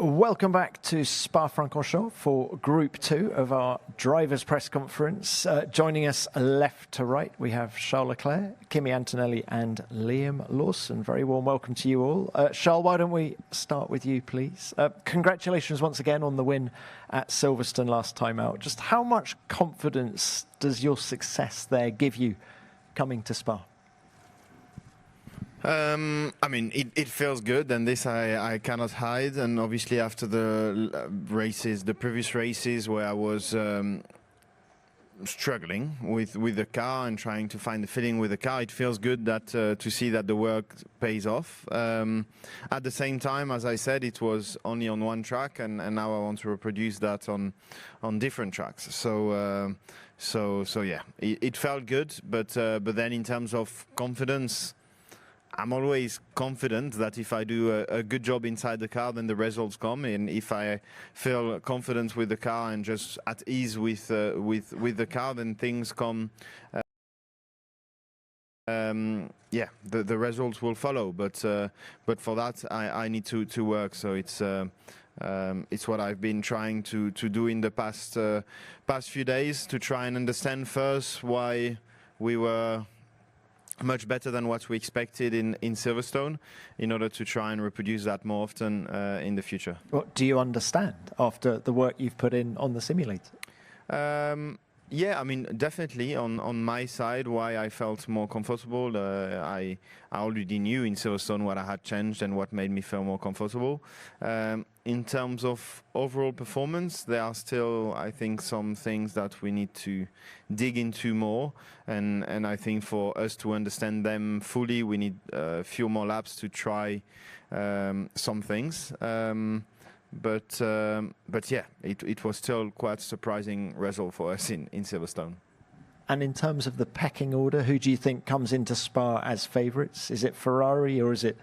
Welcome back to Spa-Francorchamps for Group 2 of our drivers' press conference. Joining us left to right, we have Charles Leclerc, Kimi Antonelli and Liam Lawson. Very warm welcome to you all. Charles, why don't we start with you, please? Congratulations once again on the win at Silverstone last time out. Just how much confidence does your success there give you coming to Spa? I mean, it feels good, and this I cannot hide. And obviously, after the races, the previous races where I was struggling with the car and trying to find the feeling with the car, it feels good that to see that the work pays off. At the same time, as I said, it was only on one track, and now I want to reproduce that on different tracks. So yeah, it felt good, but then in terms of confidence, I'm always confident that if I do a good job inside the car, then the results come. And if I feel confident with the car and just at ease with the car, then things come. Yeah, the results will follow. But for that, I need to work. So it's what I've been trying to do in the past few days, to try and understand first why we were much better than what we expected in Silverstone, in order to try and reproduce that more often in the future. What do you understand after the work you've put in on the simulator? Yeah, I mean, definitely on my side, why I felt more comfortable. I already knew in Silverstone what I had changed and what made me feel more comfortable. In terms of overall performance, there are still, I think, some things that we need to dig into more. And I think for us to understand them fully, we need a few more laps to try some things. But yeah, it was still quite a surprising result for us in Silverstone. And in terms of the pecking order, who do you think comes into Spa as favourites? Is it Ferrari or is it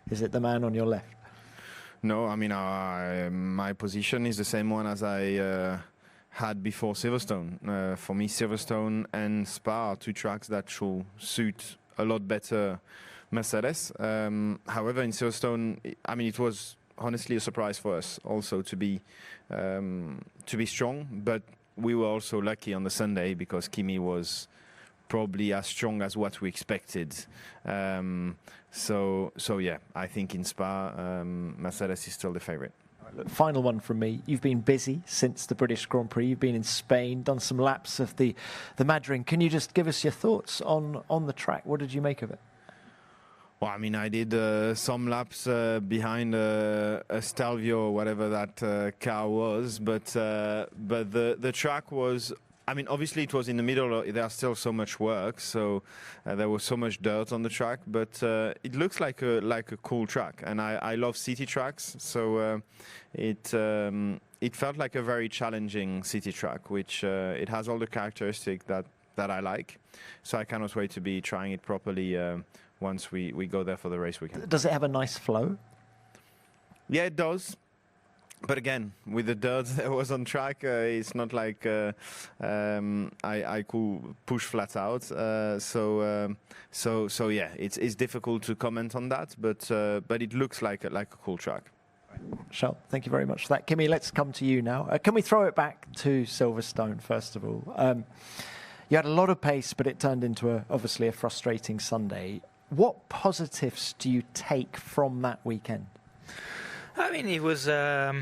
the man on your left? No, I mean, my position is the same one as I had before Silverstone. For me, Silverstone and Spa are two tracks that should suit a lot better Mercedes. However, in Silverstone, I mean, it was honestly a surprise for us also to be strong, but we were also lucky on the Sunday because Kimi was probably as strong as what we expected. So yeah, I think in Spa, Mercedes is still the favourite. Look, final one from me. You've been busy since the British Grand Prix. You've been in Spain, done some laps of the Madrid. Can you just give us your thoughts on the track? What did you make of it? Well, I mean, I did some laps behind a Stelvio or whatever that car was, but the track was, I mean, obviously it was in the middle. There's still so much work, so there was so much dirt on the track, but it looks like a cool track, and I love city tracks, so it felt like a very challenging city track, which it has all the characteristics that I like. So I cannot wait to be trying it properly once we go there for the race weekend. Does it have a nice flow? Yeah, it does. But again, with the dirt that was on track, it's not like I could push flat out. So yeah, it's difficult to comment on that. But it looks like a cool track. Charles, thank you very much for that. Kimi, let's come to you now. Can we throw it back to Silverstone first of all? You had a lot of pace, but it turned into obviously a frustrating Sunday. What positives do you take from that weekend? I mean, it was a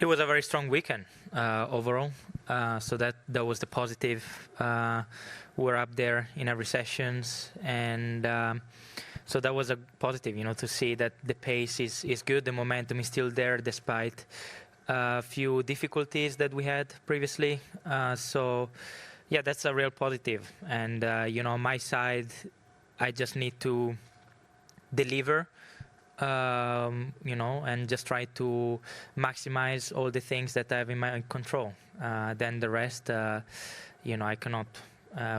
very strong weekend overall. So that was the positive. We're up there in every sessions, and so that was a positive. You know, to see that the pace is good, the momentum is still there despite a few difficulties that we had previously. So yeah, that's a real positive. And you know, on my side, I just need to deliver, you know, and just try to maximize all the things that I have in my control. Then the rest, you know, I cannot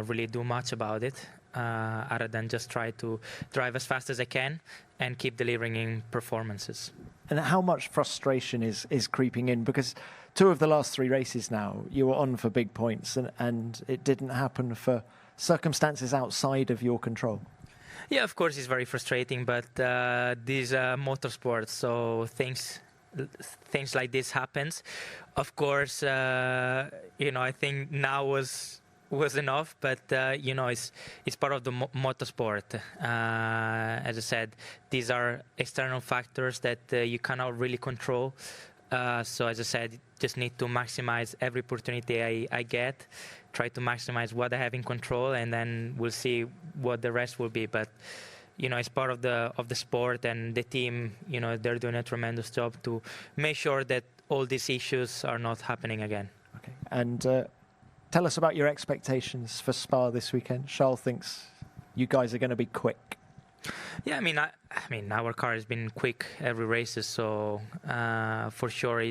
really do much about it, other than just try to drive as fast as I can and keep delivering in performances. And how much frustration is creeping in? Because 2 of the last 3 races now, you were on for big points, and it didn't happen for circumstances outside of your control. Yeah, of course, it's very frustrating, but these are motorsports, so things things like this happens. Of course, I think now was enough, but it's part of the motorsport. As I said, these are external factors that you cannot really control. So as I said, just need to maximize every opportunity I get, try to maximize what I have in control, and then we'll see what the rest will be. But it's part of the sport, and the team, they're doing a tremendous job to make sure that all these issues are not happening again. Okay. And tell us about your expectations for Spa this weekend. Charles thinks you guys are going to be quick. Yeah, I mean, our car has been quick every races, so for sure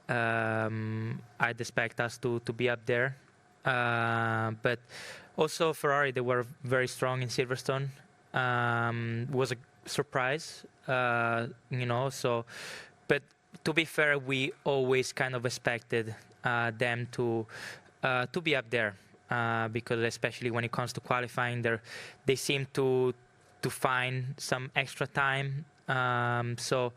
I'd expect us to be up there. But also Ferrari, they were very strong in Silverstone. Was a surprise, So, but to be fair, we always kind of expected them to be up there because especially when it comes to qualifying, they seem to find some extra time. So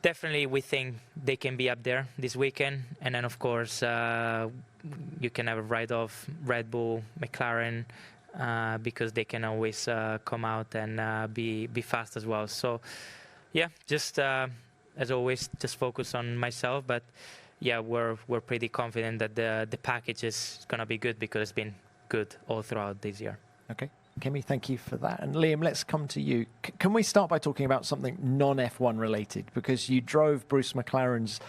definitely we think they can be up there this weekend. And then, of course, you can have a write-off Red Bull, McLaren, because they can always come out and be fast as well. So, yeah, just as always, just focus on myself. But, yeah, we're pretty confident that the package is going to be good because it's been good all throughout this year. Okay. Kimi, thank you for that. And Liam, let's come to you. Can we start by talking about something non-F1 related? Because you drove Bruce McLaren's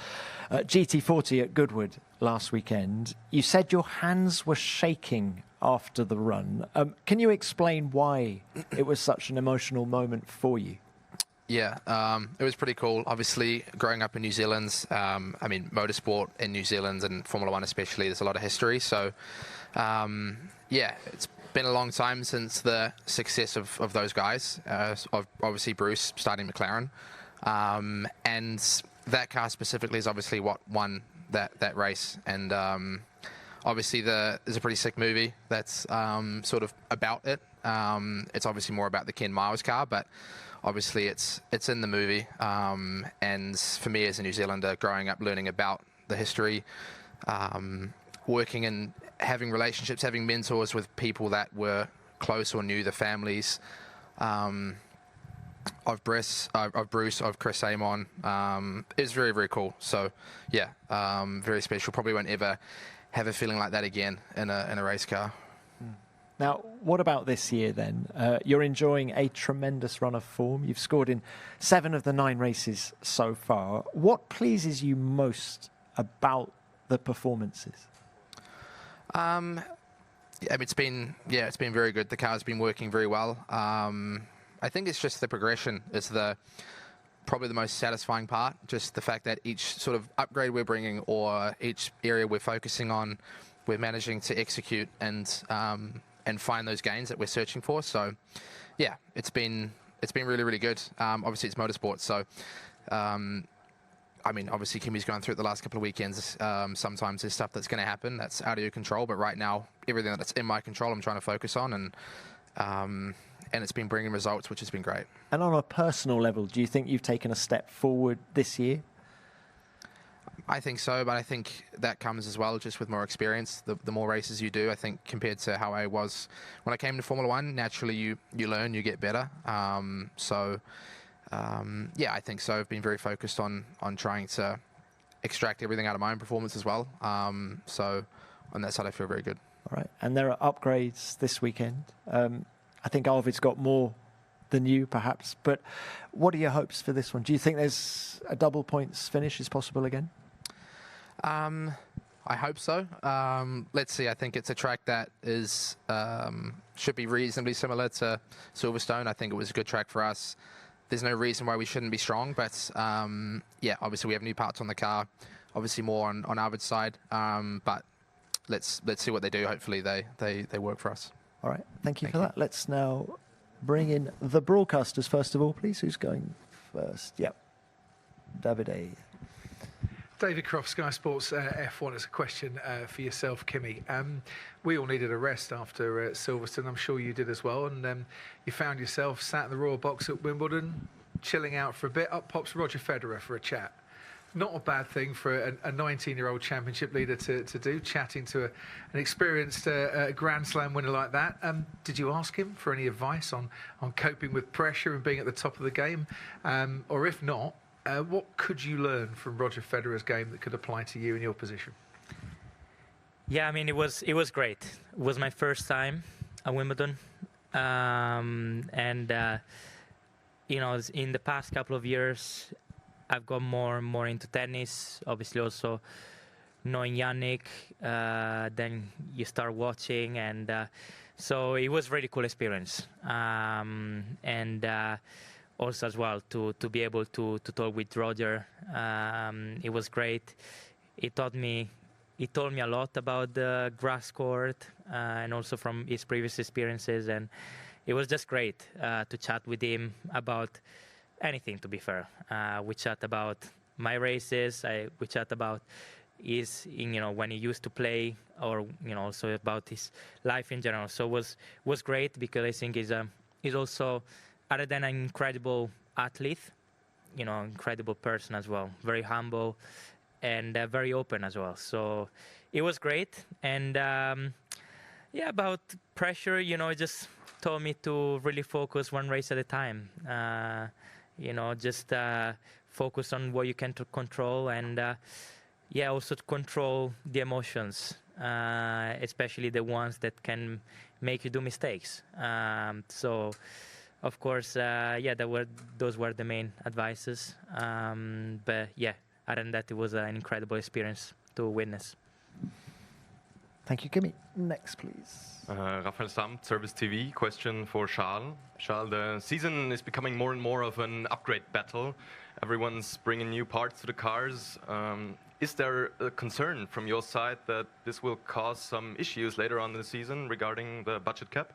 GT40 at Goodwood last weekend. You said your hands were shaking after the run. Can you explain why it was such an emotional moment for you? Yeah, it was pretty cool. Obviously, growing up in New Zealand, motorsport in New Zealand and Formula One especially, there's a lot of history. So, it's been a long time since the success of those guys. Obviously, Bruce starting McLaren. And that car specifically is obviously what won that race. And obviously, there's a pretty sick movie that's sort of about it. It's obviously more about the Ken Miles car, but obviously it's in the movie. And for me as a New Zealander, growing up learning about the history, working and having relationships, having mentors with people that were close or knew the families of Bruce, of Chris Amon, is very, very cool. So, yeah, very special. Probably won't ever have a feeling like that again in a race car. Now, what about this year then? You're enjoying a tremendous run of form. You've scored in 7 of the 9 races so far. What pleases you most about the performances? It's been very good. The car's been working very well. I think it's just the progression is probably the most satisfying part. Just the fact that each sort of upgrade we're bringing or each area we're focusing on, we're managing to execute and find those gains that we're searching for. So, yeah, it's been really, really good. Obviously, it's motorsport, so. Obviously, Kimi's gone through it the last couple of weekends. Sometimes there's stuff that's going to happen that's out of your control, but right now, everything that's in my control, I'm trying to focus on, and it's been bringing results, which has been great. And on a personal level, do you think you've taken a step forward this year? I think so, but I think that comes as well just with more experience. The more races you do, I think, compared to how I was when I came to Formula One, naturally you learn, you get better. I think so. I've been very focused on trying to extract everything out of my own performance as well. So on that side, I feel very good. All right. And there are upgrades this weekend. I think Arvid's got more than you, perhaps. But what are your hopes for this one? Do you think there's a double points finish is possible again? I hope so. Let's see. I think it's a track that is should be reasonably similar to Silverstone. I think it was a good track for us. There's no reason why we shouldn't be strong, but obviously we have new parts on the car, obviously more on Arvid's side, but let's see what they do. Hopefully they work for us. All right, thank you for that. Let's now bring in the broadcasters first of all, please. Who's going first? Yep, Davide. David Croft, Sky Sports F1. It's a question for yourself, Kimi. We all needed a rest after Silverstone. I'm sure you did as well. And you found yourself sat in the Royal Box at Wimbledon, chilling out for a bit. Up pops Roger Federer for a chat. not a bad thing for a 19-year-old championship leader to do, chatting to an experienced Grand Slam winner like that. Did you ask him for any advice on coping with pressure and being at the top of the game? Or if not, what could you learn from Roger Federer's game that could apply to you in your position? Yeah, I mean, it was great. It was my first time at Wimbledon. You know, in the past couple of years, I've got more and more into tennis. Obviously, also knowing Yannick, then you start watching, and so it was a really cool experience. Also as well to be able to talk with Roger, it was great. He told me a lot about the grass court and also from his previous experiences, and it was just great to chat with him about anything, to be fair. We chat about my races, we chat about his, you know, when he used to play, or, you know, also about his life in general. So it was great, because I think he's also, other than an incredible athlete, you know, incredible person as well, very humble and very open as well. So it was great. And yeah, about pressure, you know, it just told me to really focus one race at a time. You know, just focus on what you can control, and yeah, also to control the emotions, especially the ones that can make you do mistakes. So, of course, yeah, those were the main advices. But yeah, other than that, it was an incredible experience to witness. Thank you, Kimi. Next, please. Raphael Samt, Service TV. Question for Charles. Charles, the season is becoming more and more of an upgrade battle. Everyone's bringing new parts to the cars. Is there a concern from your side that this will cause some issues later on in the season regarding the budget cap?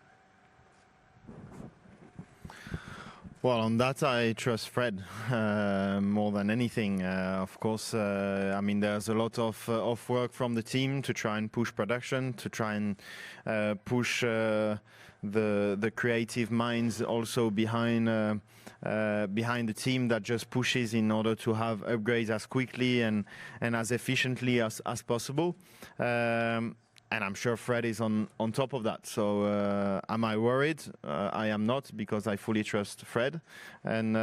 Well, on that, I trust Fred more than anything. Of course, I mean, there's a lot of work from the team to try and push production, to try and push the creative minds also behind the team that just pushes in order to have upgrades as quickly and as efficiently as possible. And I'm sure Fred is on top of that. So am I worried? I am not, because I fully trust Fred. And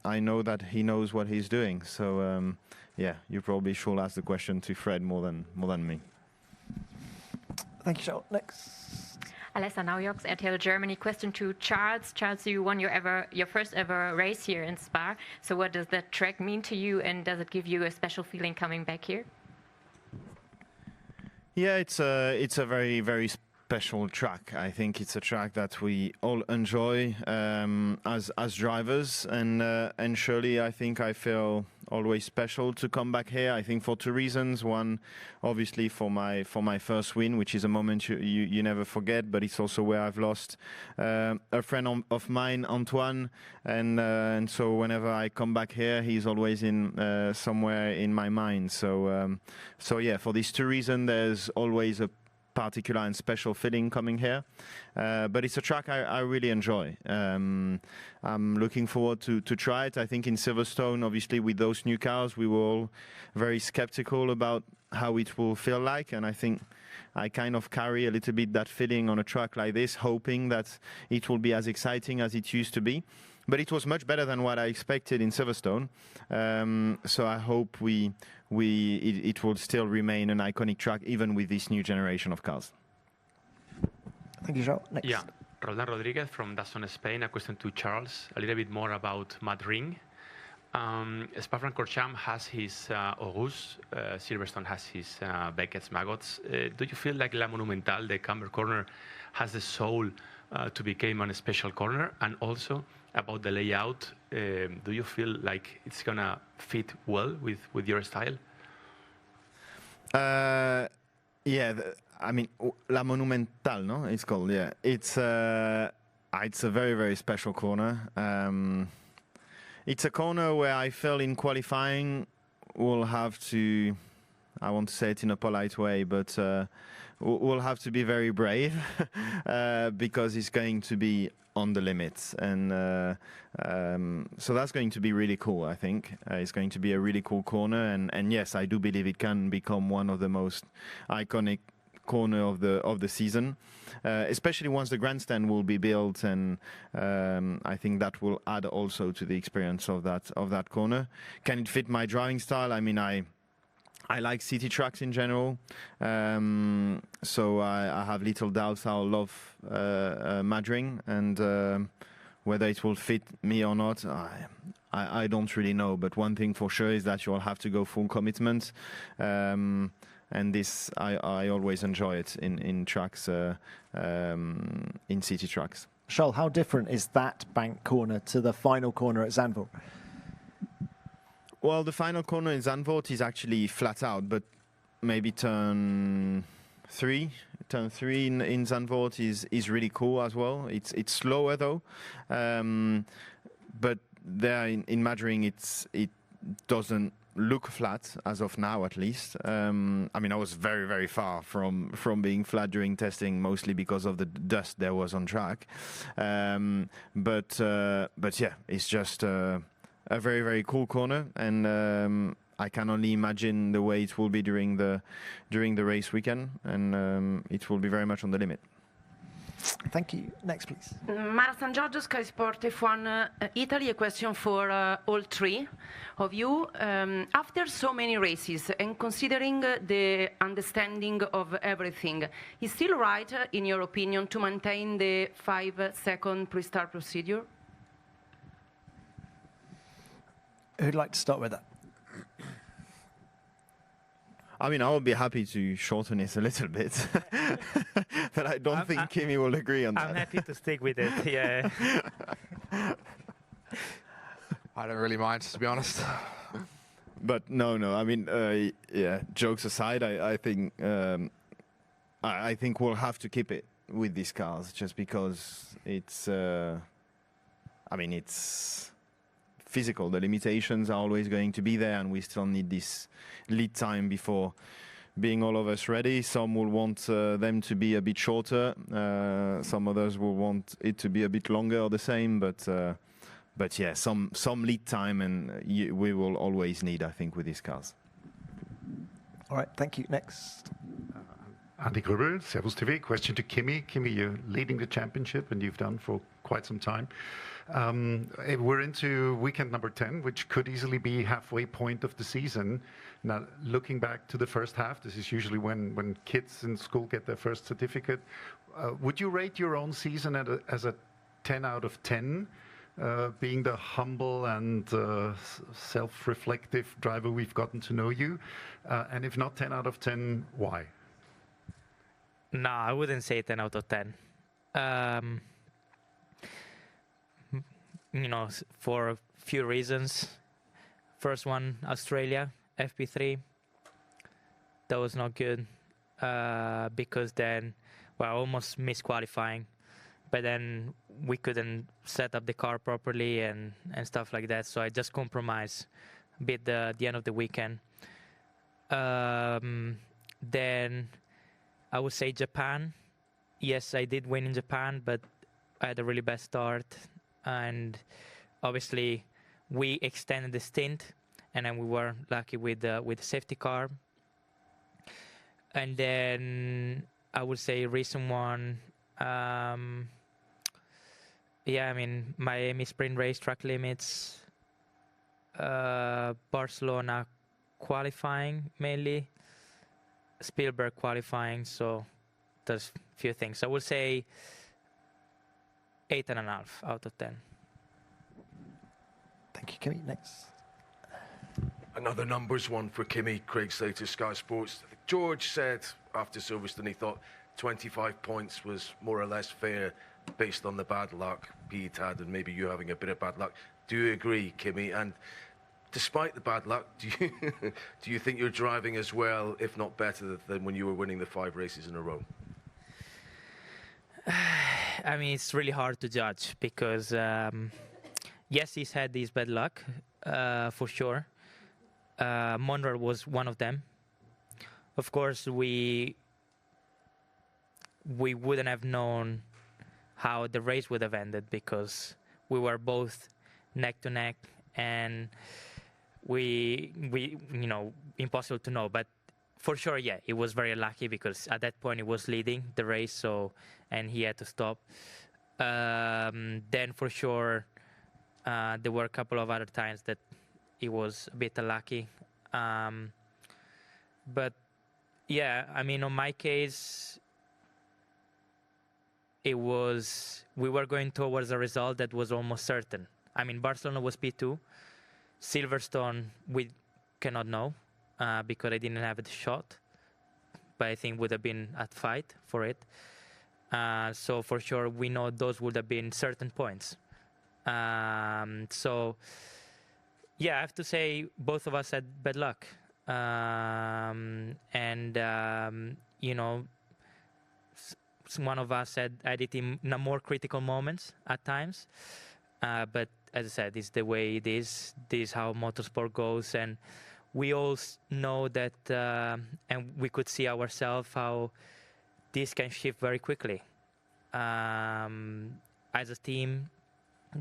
I know that he knows what he's doing. So yeah, you probably should ask the question to Fred more than me. Thank you, Charles. Next. Alessa Naujoks, RTL Germany. Question to Charles. Charles, you won your first ever race here in Spa. So what does that track mean to you, and does it give you a special feeling coming back here? Yeah, it's a very, very special track. I think it's a track that we all enjoy as drivers, and surely I think I feel always special to come back here. I think for two reasons. One, obviously for my first win, which is a moment you never forget, but it's also where I've lost a friend of mine, Antoine, and so whenever I come back here, he's always in somewhere in my mind. So yeah, for these two reasons, there's always a particular and special feeling coming here, but it's a track I really enjoy. I'm looking forward to try it. I think in Silverstone, obviously with those new cars, we were all very skeptical about how it will feel like, and I think I kind of carry a little bit that feeling on a track like this, hoping that it will be as exciting as it used to be. But it was much better than what I expected in Silverstone, so I hope it will still remain an iconic track even with this new generation of cars. Thank you, João. Next. Yeah, Roldan Rodriguez from DAZN Spain. A question to Charles, a little bit more about Mad Ring. Spa-Francorchamps has his August, Silverstone has his Beckett's Maggots. Do you feel like La Monumental, the Camber Corner, has the soul to become a special corner? And also about the layout, do you feel like it's gonna fit well with your style? Yeah, I mean, La Monumental, no? It's called, yeah. It's a very, very special corner. It's a corner where I feel in qualifying we'll have to I want to say it in a polite way, but we'll have to be very brave because it's going to be on the limits, and so that's going to be really cool. I think it's going to be a really cool corner, and yes, I do believe it can become one of the most iconic corner of the season, especially once the grandstand will be built, and I think that will add also to the experience of that corner. Can it fit my driving style? I mean, I like city tracks in general, so I have little doubts. I'll love Madrid, and whether it will fit me or not, I don't really know. But one thing for sure is that you'll have to go full commitment, and this I always enjoy it in tracks, in city tracks. Charles, how different is that bank corner to the final corner at Zandvoort? Well, the final corner in Zandvoort is actually flat out, but maybe turn three in Zandvoort is really cool as well. It's slower though, but there in Madrid it doesn't look flat as of now, at least. I mean, I was very, very far from being flat during testing, mostly because of the dust there was on track. But yeah, it's just a very, very cool corner, and I can only imagine the way it will be during the race weekend, and it will be very much on the limit. Thank you. Next, please. Mara San Giorgio, Sky Sport F1 Italy. A question for all three of you. After so many races and considering the understanding of everything, is still right, in your opinion, to maintain the 5-second pre-start procedure? Who'd like to start with that? I mean, I would be happy to shorten it a little bit, but I don't think Kimi will agree on that. I'm happy to stick with it, yeah. I don't really mind, to be honest. But no. I mean, yeah. Jokes aside, I think we'll have to keep it with these cars, just because it's. I mean, it's physical. The limitations are always going to be there, and we still need this lead time before being all of us ready. Some will want them to be a bit shorter. Some others will want it to be a bit longer or the same. But yeah, some lead time, and we will always need, I think, with these cars. All right, thank you. Next. Andy Gruber, Servus TV. Question to Kimi. Kimi, you're leading the championship, and you've done for quite some time. We're into weekend number 10, which could easily be halfway point of the season. Now, looking back to the first half, this is usually when kids in school get their first certificate. Would you rate your own season as a 10 out of 10, being the humble and self-reflective driver we've gotten to know you? And if not 10 out of 10, why? No, I wouldn't say 10 out of 10. You know, for a few reasons. First one, Australia, FP3. That was not good because then, well, I almost missed qualifying, but then we couldn't set up the car properly and stuff like that. So I just compromised a bit the end of the weekend. Then I would say Japan. Yes, I did win in Japan, but I had a really bad start. And obviously, we extended the stint, and then we were lucky with the safety car. And then I would say recent one, yeah, I mean, Miami sprint race, track limits, Barcelona qualifying mainly, Spielberg qualifying. So there's a few things. I would say 8.5 out of 10. Thank you, Kimi. Next. Another numbers one for Kimi. Craig Slater, Sky Sports. George said after Silverstone he thought 25 points was more or less fair based on the bad luck Pete had and maybe you having a bit of bad luck. Do you agree, Kimi? And despite the bad luck, do you think you're driving as well, if not better, than when you were winning the 5 races in a row? I mean, it's really hard to judge because, yes, he's had this bad luck, for sure. Monroe was one of them. of course, we wouldn't have known how the race would have ended because we were both neck to neck, and we impossible to know. But for sure, yeah, it was very lucky because at that point he was leading the race, and he had to stop. Then for sure, there were a couple of other times that it was a bit unlucky. But yeah, I mean, on my case, we were going towards a result that was almost certain. I mean, Barcelona was P2. Silverstone, we cannot know because I didn't have the shot, but I think would have been a fight for it. So for sure, we know those would have been certain points. So yeah, I have to say both of us had bad luck. One of us had it in more critical moments at times. But as I said, it's the way it is. This is how motorsport goes. And we all know that, and we could see ourselves how this can shift very quickly. As a team,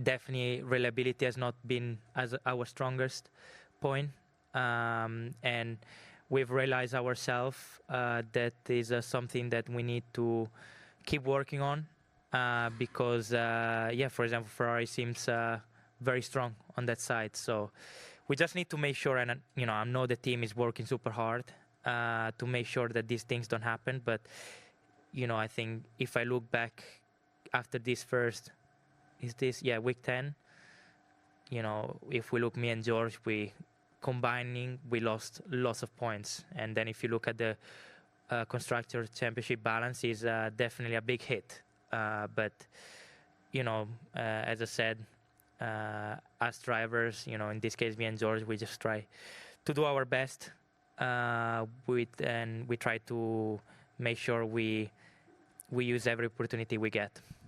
definitely reliability has not been as our strongest point. And we've realized ourselves that is something that we need to keep working on because, for example, Ferrari seems very strong on that side. So we just need to make sure, and I know the team is working super hard to make sure that these things don't happen. But I think if I look back after this week 10, if we look me and George, we lost lots of points. And then if you look at the Constructors' Championship balance, is definitely a big hit. But as I said, as drivers, in this case, me and George, we just try to do our best and we try to make sure we use every opportunity we get.